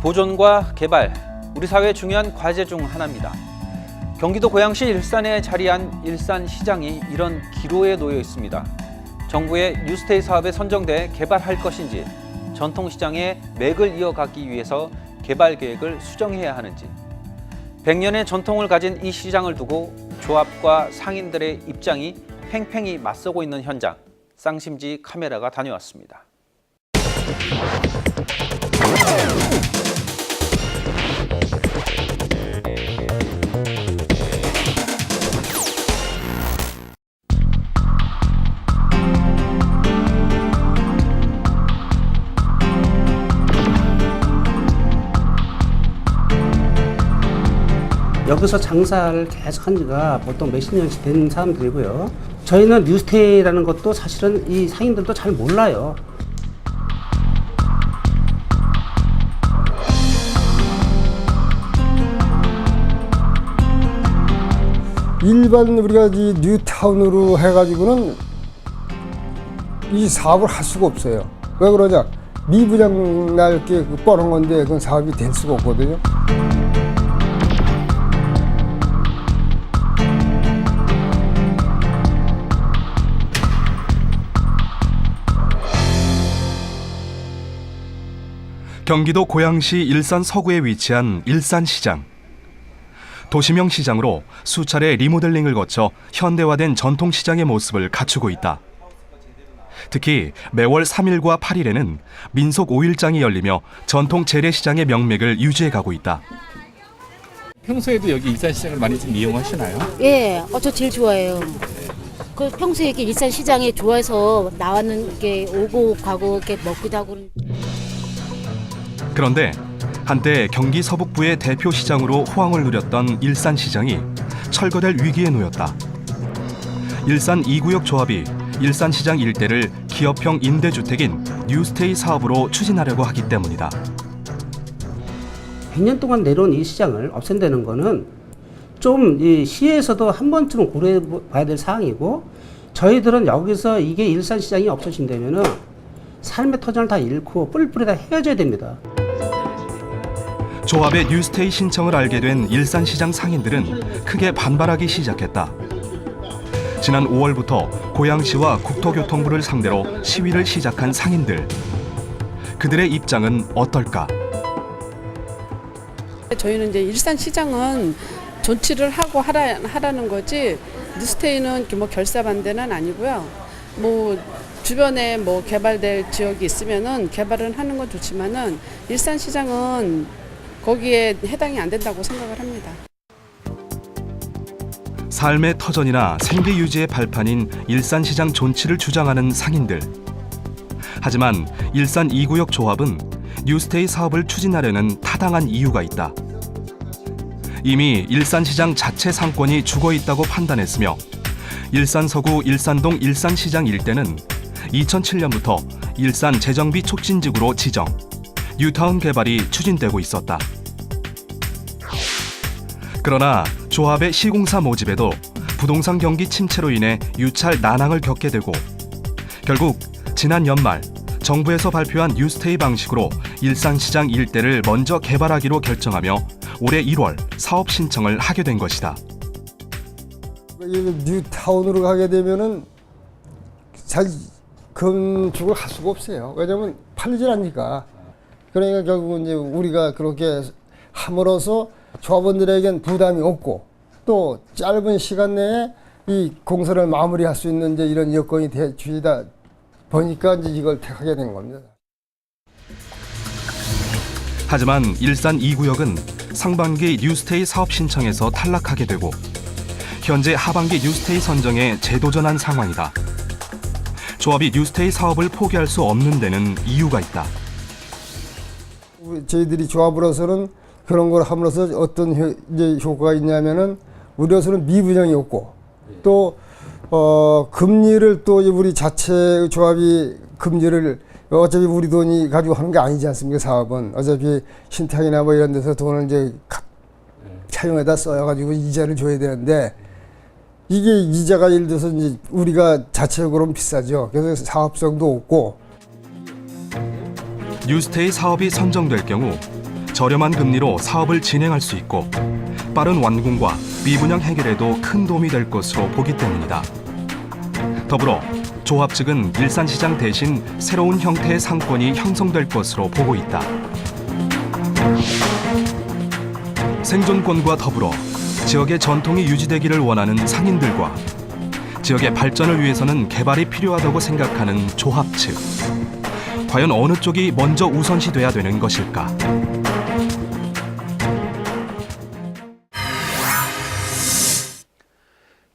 보존과 개발, 우리 사회의 중요한 과제 중 하나입니다. 경기도 고양시 일산에 자리한 일산시장이 이런 기로에 놓여 있습니다. 정부의 뉴스테이 사업에 선정돼 개발할 것인지, 전통시장의 맥을 이어가기 위해서 개발 계획을 수정해야 하는지, 100년의 전통을 가진 이 시장을 두고 조합과 상인들의 입장이 팽팽히 맞서고 있는 현장, 쌍심지 카메라가 다녀왔습니다. 여기서 장사를 계속 한 지가 보통 몇십 년씩 된 사람들이고요. 저희는 뉴스테이라는 것도 사실은 이 상인들도 잘 몰라요. 일반 우리가 이 뉴타운으로 해가지고는 이 사업을 할 수가 없어요. 왜 그러냐? 미분양 날 게 뻔한 건데 그건 사업이 될 수가 없거든요. 경기도 고양시 일산 서구에 위치한 일산시장. 도시명 시장으로 수차례 리모델링을 거쳐 현대화된 전통시장의 모습을 갖추고 있다. 특히 매월 3일과 8일에는 민속 5일장이 열리며 전통 재래시장의 명맥을 유지해가고 있다. 평소에도 여기 일산시장을 많이 좀 이용하시나요? 예, 저 제일 좋아해요. 그 평소에 이렇게 일산시장에 좋아해서 나왔는 게 오고 가고 이렇게 먹기도 하고. 그런데 한때 경기 서북부의 대표 시장으로 호황을 누렸던 일산시장이 철거될 위기에 놓였다. 일산 2구역 조합이 일산시장 일대를 기업형 임대주택인 뉴스테이 사업으로 추진하려고 하기 때문이다. 100년 동안 내려온 이 시장을 없앤다는 거는 좀 이 시에서도 한 번쯤은 고려해 봐야 될 사항이고, 저희들은 여기서 이게 일산시장이 없어진다면은 삶의 터전을 다 잃고 뿔뿔이 다 헤어져야 됩니다. 조합의 뉴스테이 신청을 알게 된 일산시장 상인들은 크게 반발하기 시작했다. 지난 5월부터 고양시와 국토교통부를 상대로 시위를 시작한 상인들. 그들의 입장은 어떨까? 저희는 이제 일산시장은 존치를 하고 하라는 거지, 뉴스테이는 뭐 결사 반대는 아니고요. 뭐 주변에 뭐 개발될 지역이 있으면은 개발은 하는 건 좋지만은 일산시장은 거기에 해당이 안 된다고 생각을 합니다. 삶의 터전이나 생계 유지의 발판인 일산시장 존치를 주장하는 상인들. 하지만 일산 2구역 조합은 뉴스테이 사업을 추진하려는 타당한 이유가 있다. 이미 일산시장 자체 상권이 죽어 있다고 판단했으며, 일산 서구 일산동 일산시장 일대는 2007년부터 일산 재정비 촉진지구로 지정, 뉴타운 개발이 추진되고 있었다. 그러나 조합의 시공사 모집에도 부동산 경기 침체로 인해 유찰 난항을 겪게 되고, 결국 지난 연말 정부에서 발표한 뉴스테이 방식으로 일산시장 일대를 먼저 개발하기로 결정하며 올해 1월 사업 신청을 하게 된 것이다. 뉴타운으로 가게 되면은 잘 건축을 할 수가 없어요. 왜냐면 팔리질 않으니까. 그러니까 결국은 이제 우리가 그렇게 함으로써 조합원들에겐 부담이 없고, 또 짧은 시간 내에 이 공사를 마무리할 수 있는 이제 이런 여건이 주이다 보니까 이제 이걸 택하게 된 겁니다. 하지만 일산 2구역은 상반기 뉴스테이 사업 신청에서 탈락하게 되고, 현재 하반기 뉴스테이 선정에 재도전한 상황이다. 조합이 뉴스테이 사업을 포기할 수 없는 데는 이유가 있다. 저희들이 조합으로서는 그런 걸 함으로써 어떤 이제 효과가 있냐면은, 우리로서는 미분양이 없고, 또 금리를 또 우리 자체 조합이 금리를 어차피 우리 돈이 가지고 하는 게 아니지 않습니까? 사업은 어차피 신탁이나 뭐 이런 데서 돈을 이제 차용에다 써가지고 이자를 줘야 되는데, 이게 이자가 예를 들어서 이제 우리가 자체적으로는 비싸죠. 그래서 사업성도 없고. 뉴스테이 사업이 선정될 경우 저렴한 금리로 사업을 진행할 수 있고 빠른 완공과 미분양 해결에도 큰 도움이 될 것으로 보기 때문이다. 더불어 조합 측은 일산시장 대신 새로운 형태의 상권이 형성될 것으로 보고 있다. 생존권과 더불어 지역의 전통이 유지되기를 원하는 상인들과 지역의 발전을 위해서는 개발이 필요하다고 생각하는 조합 측. 과연 어느 쪽이 먼저 우선시돼야 되는 것일까?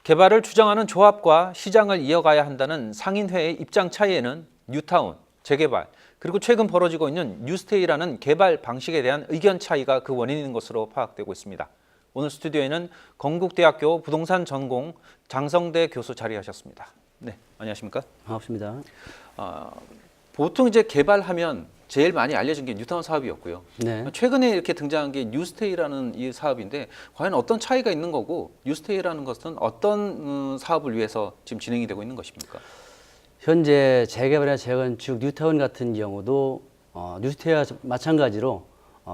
개발을 주장하는 조합과 시장을 이어가야 한다는 상인회의 입장 차이에는 뉴타운, 재개발, 그리고 최근 벌어지고 있는 뉴스테이라는 개발 방식에 대한 의견 차이가 그 원인인 것으로 파악되고 있습니다. 오늘 스튜디오에는 건국대학교 부동산 전공 장성대 교수 자리하셨습니다. 네, 안녕하십니까? 반갑습니다. 보통 이제 개발하면 제일 많이 알려진 게 뉴타운 사업이었고요. 네. 최근에 이렇게 등장한 게 뉴스테이라는 이 사업인데 과연 어떤 차이가 있는 거고 뉴스테이라는 것은 어떤 사업을 위해서 지금 진행이 되고 있는 것입니까? 현재 재개발이나 재건축 뉴타운 같은 경우도 뉴스테이와 마찬가지로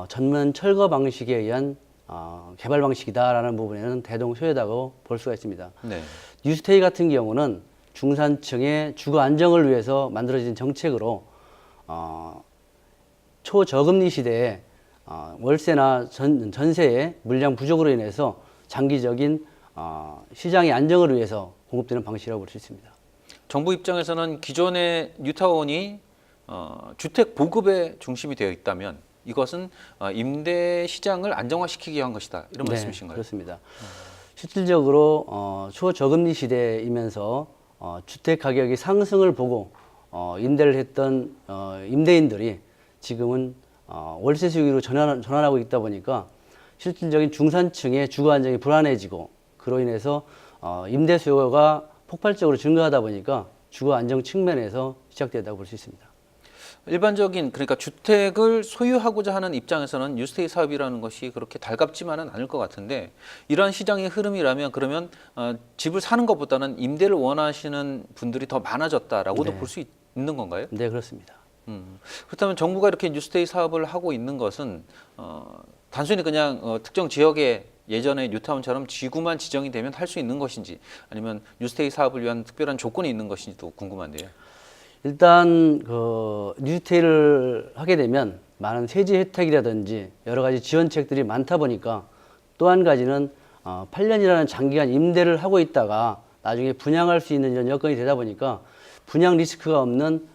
전면 철거 방식에 의한 개발 방식이다라는 부분에는 대동소이하다고 볼 수가 있습니다. 네. 뉴스테이 같은 경우는 중산층의 주거 안정을 위해서 만들어진 정책으로 초저금리 시대에 월세나 전세의 물량 부족으로 인해서 장기적인 시장의 안정을 위해서 공급되는 방식이라고 볼 수 있습니다. 정부 입장에서는 기존의 뉴타운이 주택 보급에 중심이 되어 있다면 이것은 임대 시장을 안정화시키기 위한 것이다. 이런 말씀이신가요? 그렇습니다. 실질적으로 초저금리 시대이면서 주택 가격이 상승을 보고 임대를 했던 임대인들이 지금은 월세 수익으로 전환하고 있다 보니까 실질적인 중산층의 주거 안정이 불안해지고 그로 인해서 임대 수요가 폭발적으로 증가하다 보니까 주거 안정 측면에서 시작되었다고 볼 수 있습니다. 일반적인 그러니까 주택을 소유하고자 하는 입장에서는 뉴스테이 사업이라는 것이 그렇게 달갑지만은 않을 것 같은데 이러한 시장의 흐름이라면 그러면 집을 사는 것보다는 임대를 원하시는 분들이 더 많아졌다라고도 네. 볼 수 있는 건가요? 네, 그렇습니다. 그렇다면 정부가 이렇게 뉴스테이 사업을 하고 있는 것은 단순히 그냥 특정 지역에 예전에 뉴타운처럼 지구만 지정이 되면 할 수 있는 것인지 아니면 뉴스테이 사업을 위한 특별한 조건이 있는 것인지도 궁금한데요. 일단 뉴스테이를 하게 되면 많은 세제 혜택이라든지 여러 가지 지원책들이 많다 보니까 또 한 가지는 8년이라는 장기간 임대를 하고 있다가 나중에 분양할 수 있는 이런 여건이 되다 보니까 분양 리스크가 없는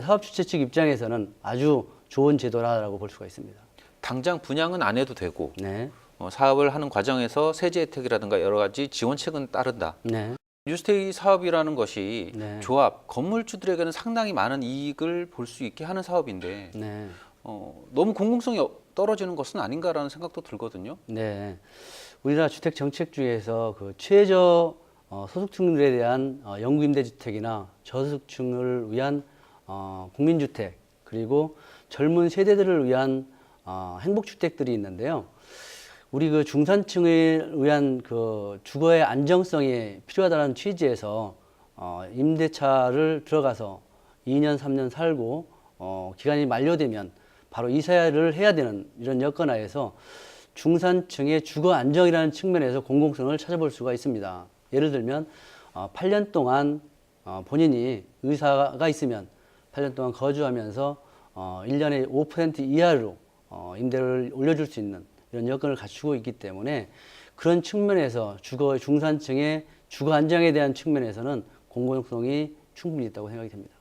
사업 주체 측 입장에서는 아주 좋은 제도라고 볼 수가 있습니다. 당장 분양은 안 해도 되고 네, 사업을 하는 과정에서 세제 혜택이라든가 여러 가지 지원책은 따른다. 네, 뉴스테이 사업이라는 것이 네. 조합, 건물주들에게는 상당히 많은 이익을 볼 수 있게 하는 사업인데 네, 너무 공공성이 떨어지는 것은 아닌가라는 생각도 들거든요. 네. 우리나라 주택 정책 중에서 그 최저 소득층들에 대한 영구임대주택이나 저소득층을 위한 국민주택 그리고 젊은 세대들을 위한 행복주택들이 있는데요. 우리 그 중산층을 위한 그 주거의 안정성이 필요하다는 취지에서 임대차를 들어가서 2년, 3년 살고 기간이 만료되면 바로 이사를 해야 되는 이런 여건 하에서 중산층의 주거 안정이라는 측면에서 공공성을 찾아볼 수가 있습니다. 예를 들면 8년 동안 본인이 의사가 있으면 8년 동안 거주하면서 1년에 5% 이하로 임대를 올려줄 수 있는 이런 여건을 갖추고 있기 때문에 그런 측면에서 중산층의 주거 안정에 대한 측면에서는 공공성이 충분히 있다고 생각이 됩니다.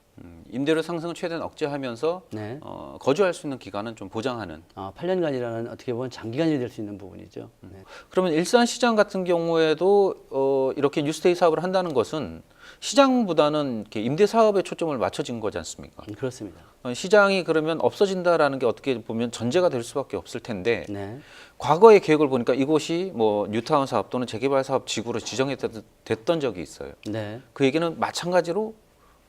임대료 상승을 최대한 억제하면서 네. 거주할 수 있는 기간은 좀 보장하는. 8년간이라는 어떻게 보면 장기간이 될 수 있는 부분이죠. 네. 그러면 일산시장 같은 경우에도 이렇게 뉴스테이 사업을 한다는 것은 시장보다는 이렇게 임대 사업에 초점을 맞춰진 거지 않습니까? 그렇습니다. 시장이 그러면 없어진다라는 게 어떻게 보면 전제가 될 수밖에 없을 텐데 네. 과거의 계획을 보니까 이곳이 뭐 뉴타운 사업 또는 재개발 사업 지구로 지정이 됐던 적이 있어요. 네. 그 얘기는 마찬가지로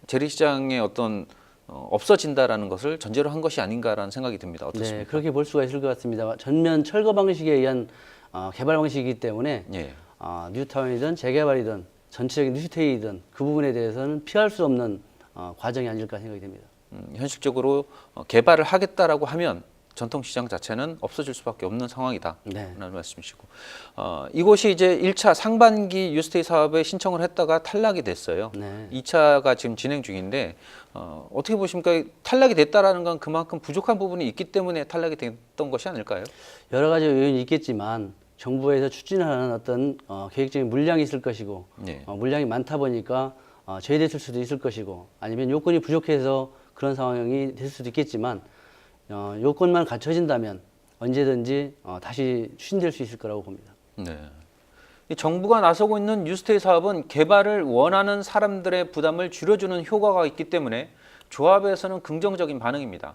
재래시장의 어떤 없어진다라는 것을 전제로 한 것이 아닌가라는 생각이 듭니다. 어떻습니까? 네, 그렇게 볼 수가 있을 것 같습니다. 전면 철거 방식에 의한 개발 방식이기 때문에 예. 뉴타운이든 재개발이든 전체적인 뉴스테이든 그 부분에 대해서는 피할 수 없는 과정이 아닐까 생각이 됩니다. 현실적으로 개발을 하겠다라고 하면 전통시장 자체는 없어질 수밖에 없는 상황이다. 네. 라는 말씀이시고 이곳이 이제 1차 상반기 뉴스테이 사업에 신청을 했다가 탈락이 됐어요. 네. 2차가 지금 진행 중인데 어떻게 보십니까? 탈락이 됐다라는 건 그만큼 부족한 부분이 있기 때문에 탈락이 됐던 것이 아닐까요? 여러 가지 요인이 있겠지만 정부에서 추진하는 어떤 계획적인 물량이 있을 것이고 네. 물량이 많다 보니까 제외됐을 수도 있을 것이고 아니면 요건이 부족해서 그런 상황이 될 수도 있겠지만 요건만 갖춰진다면 언제든지 다시 추진될 수 있을 거라고 봅니다. 네. 이 정부가 나서고 있는 뉴스테이 사업은 개발을 원하는 사람들의 부담을 줄여주는 효과가 있기 때문에 조합에서는 긍정적인 반응입니다.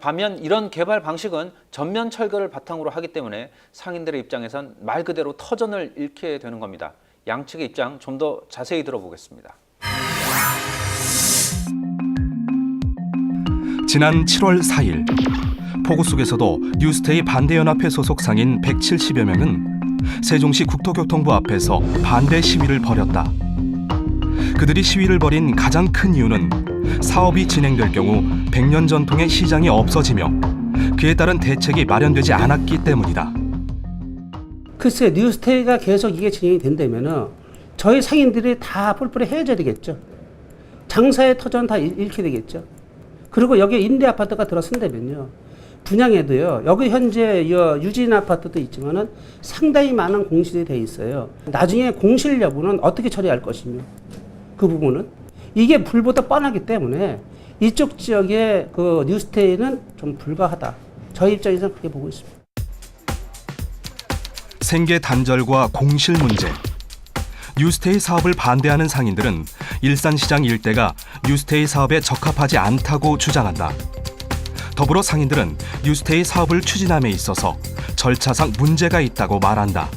반면 이런 개발 방식은 전면 철거를 바탕으로 하기 때문에 상인들의 입장에선 말 그대로 터전을 잃게 되는 겁니다. 양측의 입장 좀 더 자세히 들어보겠습니다. 지난 7월 4일 폭우 속에서도 뉴스테이 반대연합회 소속 상인 170여 명은 세종시 국토교통부 앞에서 반대 시위를 벌였다. 그들이 시위를 벌인 가장 큰 이유는 사업이 진행될 경우 100년 전통의 시장이 없어지며 그에 따른 대책이 마련되지 않았기 때문이다. 글쎄 뉴스테이가 계속 이게 진행이 된다면은 저희 상인들이 다 뿔뿔이 헤어져야 되겠죠. 장사의 터전 다 잃게 되겠죠. 그리고 여기에 임대 아파트가 들어선다면요. 분양에도요. 여기 현재 유진 아파트도 있지만은 상당히 많은 공실이 돼 있어요. 나중에 공실 여부는 어떻게 처리할 것이며 그 부분은 이게 불보다 뻔하기 때문에 이쪽 지역의 그 뉴스테이는 좀 불가하다. 저희 입장에서는 그렇게 보고 있습니다. 생계 단절과 공실 문제. 뉴스테이 사업을 반대하는 상인들은 일산시장 일대가 뉴스테이 사업에 적합하지 않다고 주장한다. 더불어 상인들은 뉴스테이 사업을 추진함에 있어서 절차상 문제가 있다고 말한다.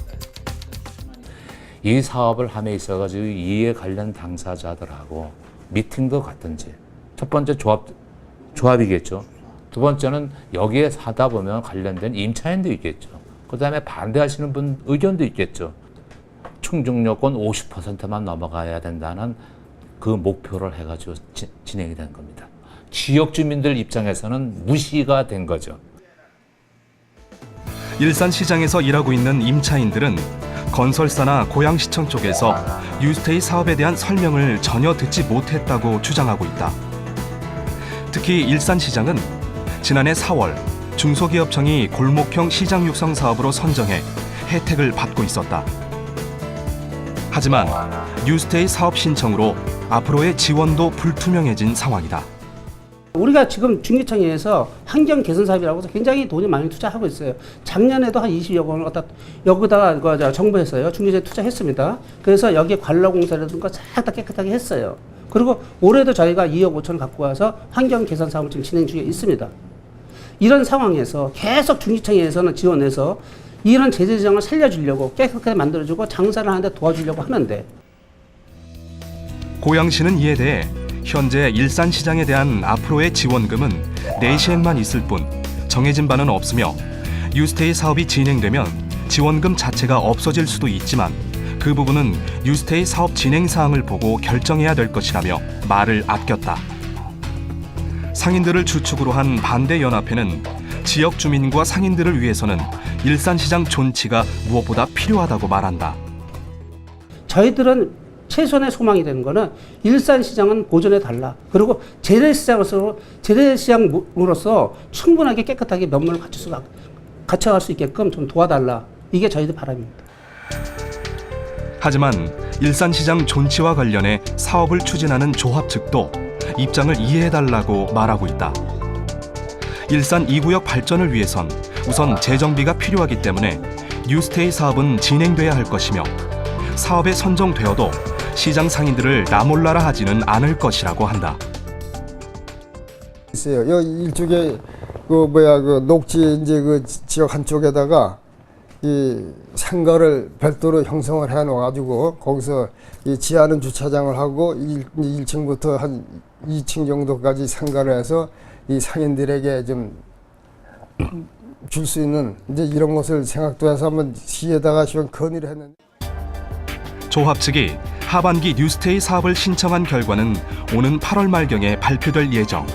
이 사업을 함에 있어가지고 이에 관련 당사자들하고 미팅도 갔든지 첫 번째 조합이겠죠. 두 번째는 여기에 사다 보면 관련된 임차인도 있겠죠. 그 다음에 반대하시는 분 의견도 있겠죠. 충족 요건 50%만 넘어가야 된다는 그 목표를 해가지고 진행이 된 겁니다. 지역 주민들 입장에서는 무시가 된 거죠. 일산시장에서 일하고 있는 임차인들은 건설사나 고양시청 쪽에서 뉴스테이 사업에 대한 설명을 전혀 듣지 못했다고 주장하고 있다. 특히 일산시장은 지난해 4월 중소기업청이 골목형 시장 육성 사업으로 선정해 혜택을 받고 있었다. 하지만 뉴스테이 사업 신청으로 앞으로의 지원도 불투명해진 상황이다. 우리가 지금 중기청에서 환경 개선 사업이라고 해서 굉장히 돈이 많이 투자하고 있어요. 작년에도 한 20여 원을 갖다 여기다가 정부에서요 중기청에 투자했습니다. 그래서 여기 관로 공사라든가 싹 다 깨끗하게 했어요. 그리고 올해도 저희가 2억 5천을 갖고 와서 환경 개선 사업을 지금 진행 중에 있습니다. 이런 상황에서 계속 중기청에서는 지원해서 이런 제재정을 살려주려고 깨끗하게 만들어주고 장사를 하는데 도와주려고 하는데 고양시는 이에 대해 현재 일산시장에 대한 앞으로의 지원금은 내시행만 있을 뿐 정해진 바는 없으며 뉴스테이 사업이 진행되면 지원금 자체가 없어질 수도 있지만 그 부분은 뉴스테이 사업 진행 사항을 보고 결정해야 될 것이라며 말을 아꼈다. 상인들을 주축으로 한 반대연합회는 지역 주민과 상인들을 위해서는 일산시장 존치가 무엇보다 필요하다고 말한다. 저희들은 최소한의 소망이 되는 거는 일산시장은 보존해 달라. 그리고 재래시장으로서 충분하게 깨끗하게 면모를 갖춰갈 수 있게끔 좀 도와달라. 이게 저희들 바람입니다. 하지만 일산시장 존치와 관련해 사업을 추진하는 조합 측도 입장을 이해해달라고 말하고 있다. 일산 2구역 발전을 위해선 우선 재정비가 필요하기 때문에 뉴스테이 사업은 진행돼야 할 것이며 사업에 선정되어도 시장 상인들을 나몰라라 하지는 않을 것이라고 한다. 있어요. 여기 일쪽에 그 녹지 이제 그 지역 한쪽에다가 이 상가를 별도로 형성을 해 놓아가지고 거기서 이 지하는 주차장을 하고 1층부터 한 2층 정도까지 상가를 해서 이 상인들에게 좀 줄 수 있는 이제 이런 것을 생각도 해서 한번 시에다가 시원 건의를 했는데. 조합 측이 하반기 뉴스테이 사업을 신청한 결과는 오는 8월 말경에 발표될 예정.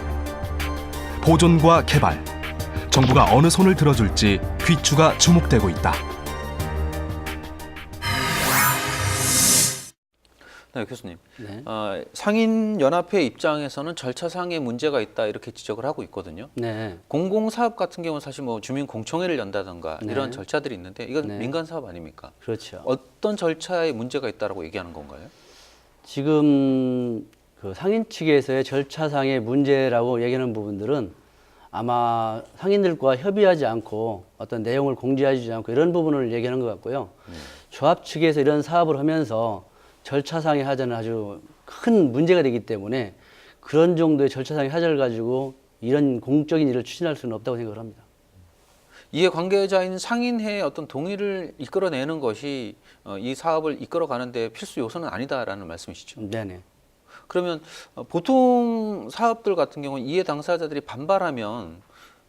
보존과 개발, 정부가 어느 손을 들어줄지 귀추가 주목되고 있다. 네, 교수님. 네. 상인연합회 입장에서는 절차상의 문제가 있다 이렇게 지적을 하고 있거든요. 네. 공공사업 같은 경우는 사실 뭐 주민공청회를 연다든가 네. 이런 절차들이 있는데 이건 네. 민간사업 아닙니까? 그렇죠. 어떤 절차에 문제가 있다라고 얘기하는 건가요? 지금 그 상인 측에서의 절차상의 문제라고 얘기하는 부분들은 아마 상인들과 협의하지 않고 어떤 내용을 공지하지 않고 이런 부분을 얘기하는 것 같고요. 조합 측에서 이런 사업을 하면서 절차상의 하자는 아주 큰 문제가 되기 때문에 그런 정도의 절차상의 하자를 가지고 이런 공적인 일을 추진할 수는 없다고 생각을 합니다. 이해 관계자인 상인회의 어떤 동의를 이끌어내는 것이 이 사업을 이끌어가는데 필수 요소는 아니다라는 말씀이시죠? 네네. 그러면 보통 사업들 같은 경우는 이해 당사자들이 반발하면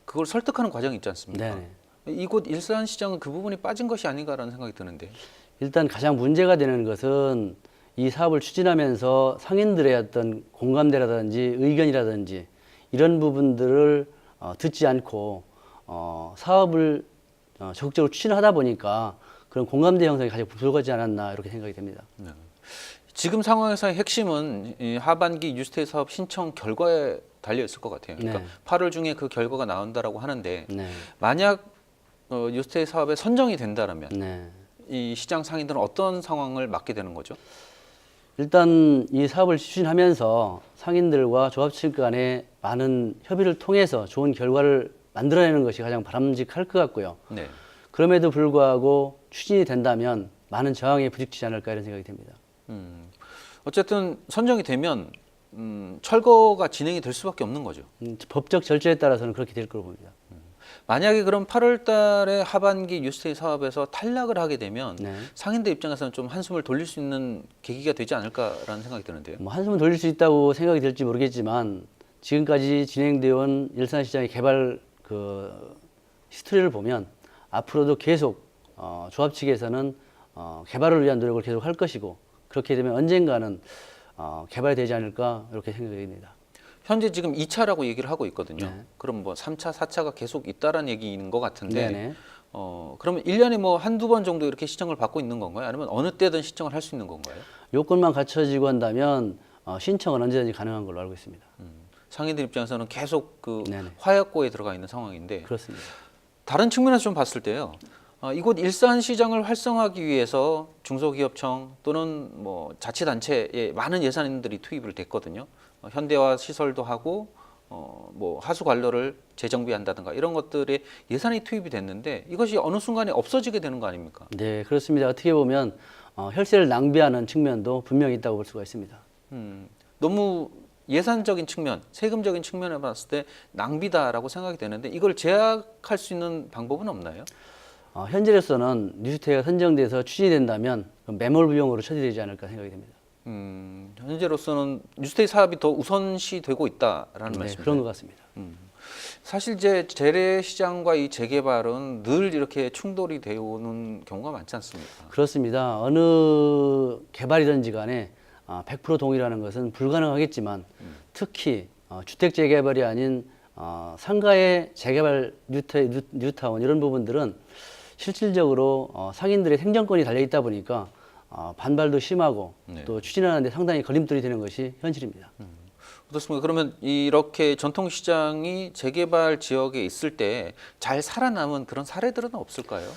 그걸 설득하는 과정이 있지 않습니까? 네네. 이곳 일산시장은 그 부분이 빠진 것이 아닌가라는 생각이 드는데. 일단 가장 문제가 되는 것은 이 사업을 추진하면서 상인들의 어떤 공감대라든지 의견이라든지 이런 부분들을 듣지 않고 사업을 적극적으로 추진하다 보니까 그런 공감대 형성이 가장 부족하지 않았나 이렇게 생각이 됩니다. 네. 지금 상황에서의 핵심은 이 하반기 뉴스테이 사업 신청 결과에 달려 있을 것 같아요. 그러니까 네. 8월 중에 그 결과가 나온다라고 하는데 네. 만약 뉴스테이 사업에 선정이 된다라면 네. 이 시장 상인들은 어떤 상황을 맞게 되는 거죠? 일단 이 사업을 추진하면서 상인들과 조합 측 간에 많은 협의를 통해서 좋은 결과를 만들어내는 것이 가장 바람직할 것 같고요. 네. 그럼에도 불구하고 추진이 된다면 많은 저항에 부딪히지 않을까 이런 생각이 듭니다. 어쨌든 선정이 되면 철거가 진행이 될 수밖에 없는 거죠. 법적 절차에 따라서는 그렇게 될 거로 봅니다. 만약에 그럼 8월 달에 하반기 뉴스테이 사업에서 탈락을 하게 되면 네. 상인들 입장에서는 좀 한숨을 돌릴 수 있는 계기가 되지 않을까라는 생각이 드는데요. 뭐 한숨을 돌릴 수 있다고 생각이 될지 모르겠지만 지금까지 진행되어 온 일산시장의 개발 그 히스토리를 보면 앞으로도 계속 조합 측에서는 개발을 위한 노력을 계속 할 것이고 그렇게 되면 언젠가는 개발되지 않을까 이렇게 생각이 됩니다. 현재 지금 2차라고 얘기를 하고 있거든요. 네. 그럼 뭐 3차, 4차가 계속 있다라는 얘기인 것 같은데 네네. 그러면 1년에 뭐 한두 번 정도 이렇게 시청을 받고 있는 건가요? 아니면 어느 때든 시청을 할 수 있는 건가요? 요건만 갖춰지고 한다면 신청은 언제든지 가능한 걸로 알고 있습니다. 상인들 입장에서는 계속 그 네네. 화약고에 들어가 있는 상황인데 그렇습니다. 다른 측면에서 좀 봤을 때요. 이곳 일산시장을 활성화하기 위해서 중소기업청 또는 뭐 자치단체에 많은 예산들이 투입을 됐거든요. 현대화 시설도 하고 뭐 하수 관로를 재정비한다든가 이런 것들에 예산이 투입이 됐는데 이것이 어느 순간에 없어지게 되는 거 아닙니까? 네, 그렇습니다. 어떻게 보면 혈세를 낭비하는 측면도 분명히 있다고 볼 수가 있습니다. 너무 예산적인 측면, 세금적인 측면에 봤을 때 낭비다라고 생각이 되는데 이걸 제약할 수 있는 방법은 없나요? 현재로서는 뉴스테이가 선정돼서 추진된다면 매몰 비용으로 처리되지 않을까 생각이 됩니다. 현재로서는 뉴스테이 사업이 더 우선시 되고 있다라는 네, 말씀이죠. 그런 것 같습니다. 사실 이제 재래시장과 이 재개발은 늘 이렇게 충돌이 되어 오는 경우가 많지 않습니까? 그렇습니다. 어느 개발이든지 간에 100% 동의라는 것은 불가능하겠지만 특히 주택 재개발이 아닌 상가의 재개발 뉴타운 이런 부분들은 실질적으로 상인들의 생존권이 달려 있다 보니까 반발도 심하고 네. 또 추진하는 데 상당히 걸림돌이 되는 것이 현실입니다. 어떻습니까? 그러면 이렇게 전통시장이 재개발 지역에 있을 때 잘 살아남은 그런 사례들은 없을까요?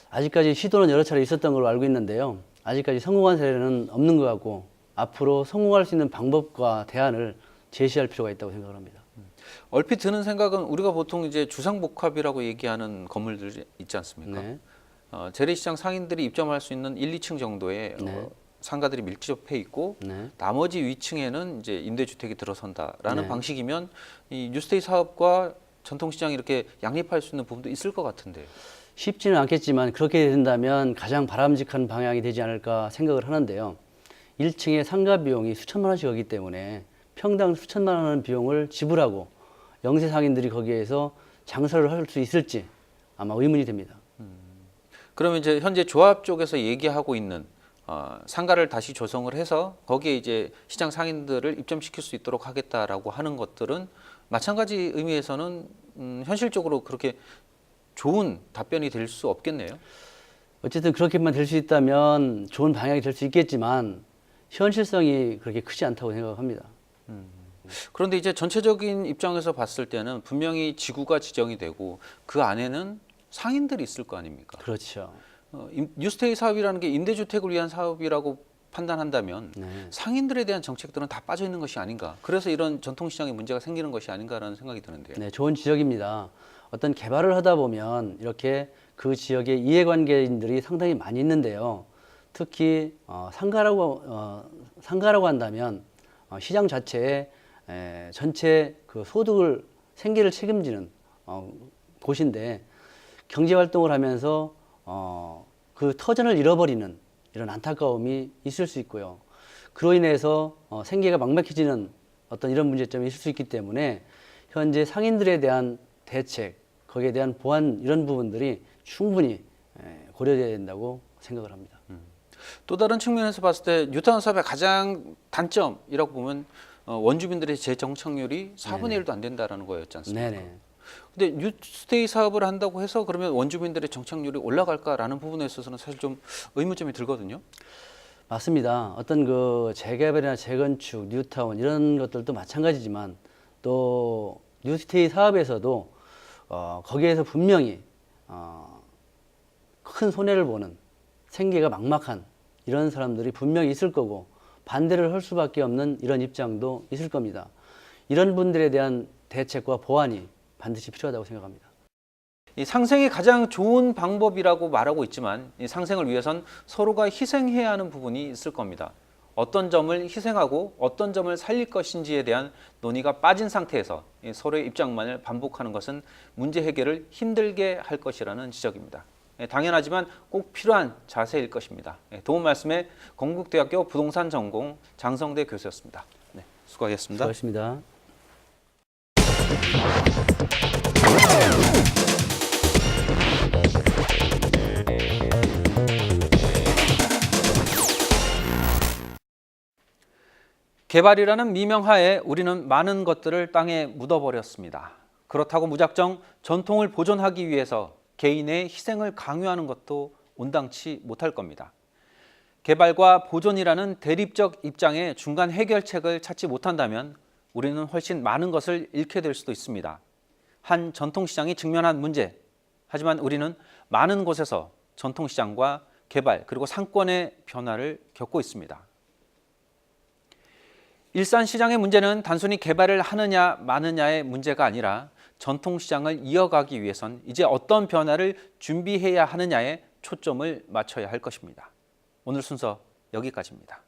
아직까지 시도는 여러 차례 있었던 걸로 알고 있는데요. 아직까지 성공한 사례는 없는 것 같고 앞으로 성공할 수 있는 방법과 대안을 제시할 필요가 있다고 생각을 합니다. 얼핏 드는 생각은 우리가 보통 이제 주상복합이라고 얘기하는 건물들 있지 않습니까? 네. 재래시장 상인들이 입점할 수 있는 1, 2층 정도의 네. 상가들이 밀집해 있고 네. 나머지 위층에는 이제 임대주택이 들어선다라는 네. 방식이면 이 뉴스테이 사업과 전통시장이 이렇게 양립할 수 있는 부분도 있을 것 같은데. 쉽지는 않겠지만 그렇게 된다면 가장 바람직한 방향이 되지 않을까 생각을 하는데요. 1층의 상가 비용이 수천만 원씩 하기 때문에 평당 수천만 원 비용을 지불하고 영세 상인들이 거기에서 장사를 할 수 있을지 아마 의문이 됩니다. 그러면 이제 현재 조합 쪽에서 얘기하고 있는 상가를 다시 조성을 해서 거기에 이제 시장 상인들을 입점시킬 수 있도록 하겠다라고 하는 것들은 마찬가지 의미에서는 현실적으로 그렇게 좋은 답변이 될 수 없겠네요. 어쨌든 그렇게만 될 수 있다면 좋은 방향이 될 수 있겠지만 현실성이 그렇게 크지 않다고 생각합니다. 그런데 이제 전체적인 입장에서 봤을 때는 분명히 지구가 지정이 되고 그 안에는 상인들이 있을 거 아닙니까? 그렇죠. 뉴스테이 사업이라는 게 임대주택을 위한 사업이라고 판단한다면 네. 상인들에 대한 정책들은 다 빠져 있는 것이 아닌가. 그래서 이런 전통시장에 문제가 생기는 것이 아닌가라는 생각이 드는데요. 네, 좋은 지적입니다. 어떤 개발을 하다 보면 이렇게 그 지역의 이해관계인들이 상당히 많이 있는데요. 특히 상가라고 한다면 시장 자체에 전체 그 소득을 생계를 책임지는 곳인데 경제 활동을 하면서 그 터전을 잃어버리는 이런 안타까움이 있을 수 있고요. 그로 인해서 생계가 막막해지는 어떤 이런 문제점이 있을 수 있기 때문에 현재 상인들에 대한 대책, 거기에 대한 보완 이런 부분들이 충분히 고려돼야 된다고 생각을 합니다. 또 다른 측면에서 봤을 때 뉴타운 사업의 가장 단점이라고 보면 원주민들의 재정착률이 4분의 1도 안 된다라는 거였지 않습니까? 네네. 근데 뉴스테이 사업을 한다고 해서 그러면 원주민들의 정착률이 올라갈까라는 부분에 있어서는 사실 좀 의문점이 들거든요. 맞습니다. 어떤 그 재개발이나 재건축, 뉴타운 이런 것들도 마찬가지지만 또 뉴스테이 사업에서도 거기에서 분명히 큰 손해를 보는 생계가 막막한 이런 사람들이 분명히 있을 거고 반대를 할 수밖에 없는 이런 입장도 있을 겁니다. 이런 분들에 대한 대책과 보완이 반드시 필요하다고 생각합니다. 이 상생이 가장 좋은 방법이라고 말하고 있지만 이 상생을 위해선 서로가 희생해야 하는 부분이 있을 겁니다. 어떤 점을 희생하고 어떤 점을 살릴 것인지에 대한 논의가 빠진 상태에서 서로의 입장만을 반복하는 것은 문제 해결을 힘들게 할 것이라는 지적입니다. 당연하지만 꼭 필요한 자세일 것입니다. 도움 말씀에 건국대학교 부동산 전공 장성대 교수였습니다. 네, 수고하셨습니다. 수고하셨습니다. 개발이라는 미명하에 우리는 많은 것들을 땅에 묻어버렸습니다. 그렇다고 무작정 전통을 보존하기 위해서 개인의 희생을 강요하는 것도 온당치 못할 겁니다. 개발과 보존이라는 대립적 입장의 중간 해결책을 찾지 못한다면 우리는 훨씬 많은 것을 잃게 될 수도 있습니다. 한 전통시장이 직면한 문제, 하지만 우리는 많은 곳에서 전통시장과 개발 그리고 상권의 변화를 겪고 있습니다. 일산시장의 문제는 단순히 개발을 하느냐 마느냐의 문제가 아니라 전통시장을 이어가기 위해선 이제 어떤 변화를 준비해야 하느냐에 초점을 맞춰야 할 것입니다. 오늘 순서 여기까지입니다.